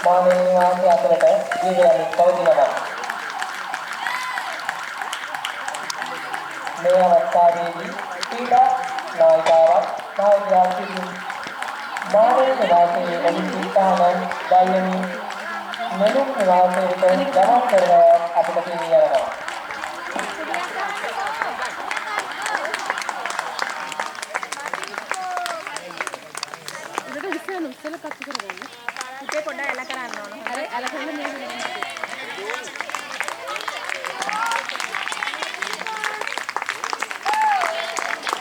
මානව වාසය අතරට දීගලමින් පවතිනවා. මේ අවස්ථාවේදී ක්‍රීඩා නායිකාවක් නායකයා සිටින මානව වාසයේ අනිත්‍යතාවයන් දැයමින් මෙලොව වාසයට ගමන් කරනවා අපිට පෙනී යනවා. ඉතින් පොඩ්ඩක් එල කරන්න ඕන. හරි එල කරලා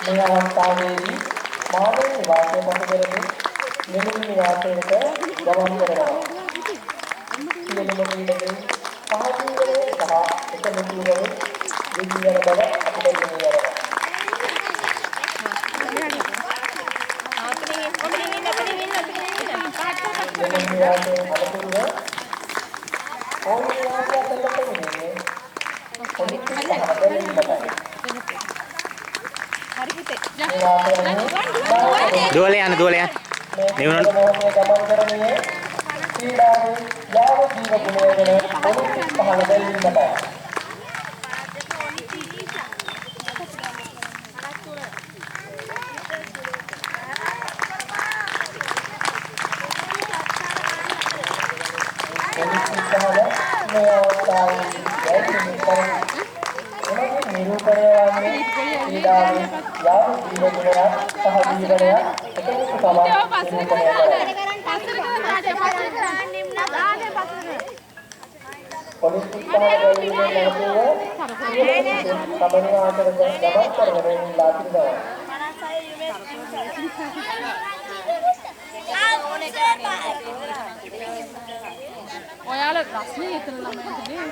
මේ අවස්ථාවේදී මානව වාසය පසු කරමින් මෙලොව වාසයට ගමන් කරනවා. සියලුම ක්‍රීඩකයන් සහජීවනයේ සහ එකමුතුවම විද්‍යාල බව අපිට පෙනී යනවා. දුවල යන්න නිවුණා ගමන් කරන්නේ ක්‍රීඩාවේ යාව ජීව ගුණය ගැන ඔලිම්පික් පහළ බැලීමටයි. ඔයාලා රස්නේ එතන ළමයින්ටනේ